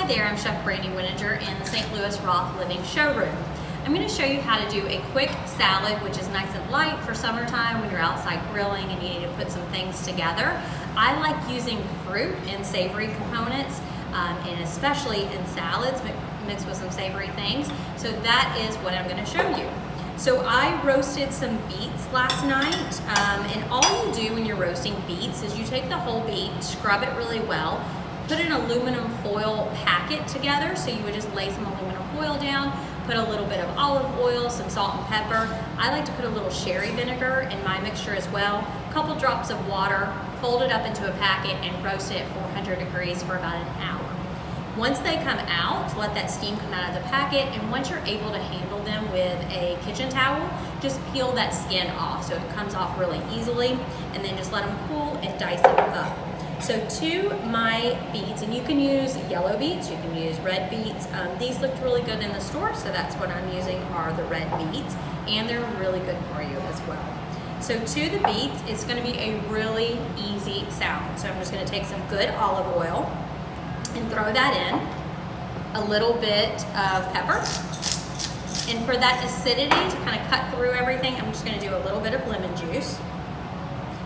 there, I'm Chef Brandy Wininger in the St. Louis Roth Living Showroom. I'm going to show you how to do a quick salad, which is nice and light for summertime when you're outside grilling and you need to put some things together. I like using fruit and savory components, and especially in salads mixed with some savory things. So that is what I'm going to show you. So I roasted some beets last night, and all you do when you're roasting beets is you take the whole beet, scrub it really well, put an aluminum foil packet together. So you would just lay some aluminum foil down, put a little bit of olive oil, some salt and pepper. I like to put a little cherry vinegar in my mixture as well, a couple drops of water, fold it up into a packet and roast it at 400 degrees for about an hour. Once they come out, let that steam come out of the packet, and once you're able to handle them with a kitchen towel, just peel that skin off so it comes off really easily, and then just let them cool and dice them up. So to my beets, and you can use yellow beets, you can use red beets. These looked really good in the store, so that's what I'm using are the red beets, and they're really good for you as well. So to the beets, it's going to be a really easy salad. So I'm just going to take some good olive oil and throw that in, a little bit of pepper, and for that acidity to kind of cut through everything, I'm just going to do a little bit of lemon juice.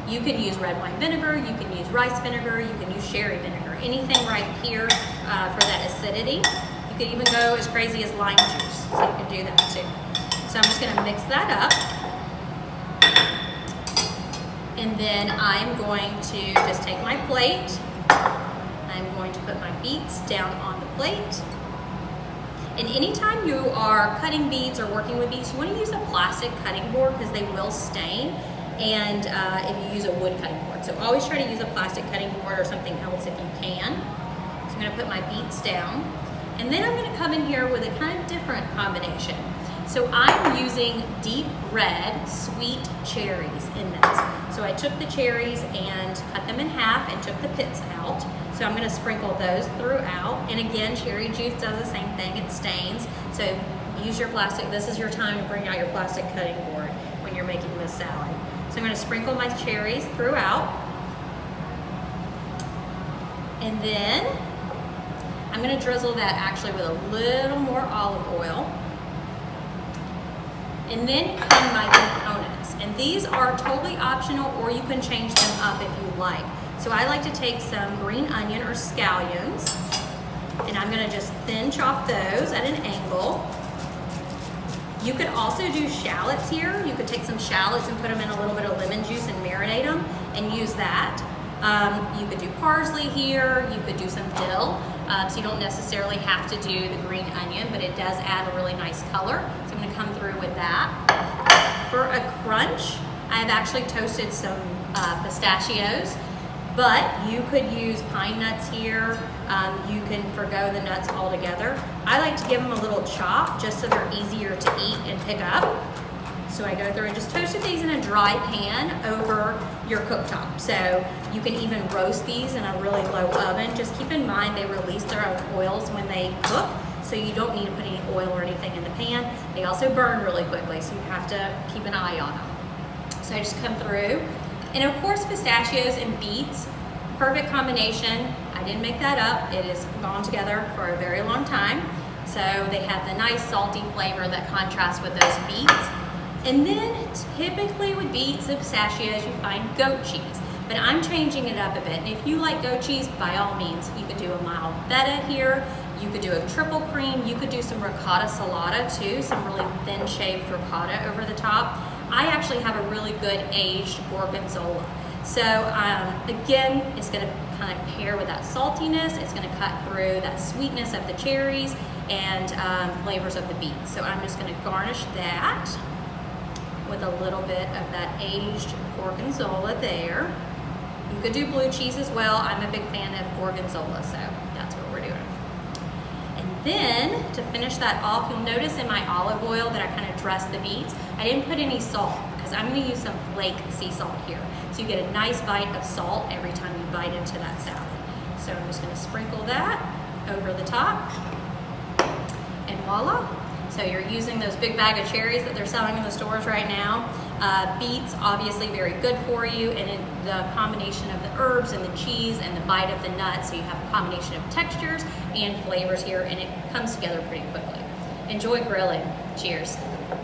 You can use red wine vinegar, you can use rice vinegar, you can use sherry vinegar, anything right here for that acidity. You could even go as crazy as lime juice, so you can do that too. So I'm just going to mix that up, and then I'm going to just take my plate. I'm going to put my beets down on the plate. And anytime you are cutting beets or working with beets, you want to use a plastic cutting board because they will stain. And if you use a wood cutting board. So always try to use a plastic cutting board or something else if you can. So I'm going to put my beets down. And then I'm going to come in here with a kind of different combination. So I'm using deep red sweet cherries in this. So I took the cherries and cut them in half and took the pits out. So I'm going to sprinkle those throughout. And again, cherry juice does the same thing, it stains. So use your plastic, this is your time to bring out your plastic cutting board when you're making this salad. So I'm going to sprinkle my cherries throughout. And then I'm going to drizzle that actually with a little more olive oil. And then come my components. And these are totally optional, or you can change them up if you like. So I like to take some green onion or scallions, and I'm going to just thin chop those at an angle. You could also do shallots here. You could take some shallots and put them in a little bit of lemon juice and marinate them and use that. You could do parsley here. You could do some dill. So you don't necessarily have to do the green onion, but it does add a really nice color. So I'm going to come through with that. For a crunch, I've actually toasted some pistachios, but you could use pine nuts here. You can forgo the nuts altogether. I like to give them a little chop just so they're easier to eat and pick up. So I go through and just toasted these in a dry pan over your cooktop. So you can even roast these in a really low oven. Just keep in mind they release their own oils when they cook, so you don't need to put any oil or anything in the pan. They also burn really quickly, so you have to keep an eye on them. So I just come through. And of course, pistachios and beets, perfect combination. I didn't make that up. It has gone together for a very long time. So they have the nice salty flavor that contrasts with those beets. And then typically with beets and pistachios, you find goat cheese. But I'm changing it up a bit. And if you like goat cheese, by all means, you could do a mild feta here. You could do a triple cream. You could do some ricotta salata too, some really thin shaved ricotta over the top. I actually have a really good aged gorgonzola. So again, it's going to kind of pair with that saltiness. It's going to cut through that sweetness of the cherries and flavors of the beets. So I'm just going to garnish that with a little bit of that aged gorgonzola there. You could do blue cheese as well. I'm a big fan of gorgonzola, so that's what we're doing. And then to finish that off, you'll notice in my olive oil that I kind of dressed the beets. I didn't put any salt because I'm going to use some Flake sea salt here. So you get a nice bite of salt every time you bite into that salad. So I'm just going to sprinkle that over the top, and voila. So you're using those big bag of cherries that they're selling in the stores right now. Beets, obviously very good for you, and the combination of the herbs and the cheese and the bite of the nuts, so you have a combination of textures and flavors here, and it comes together pretty quickly. Enjoy grilling. Cheers.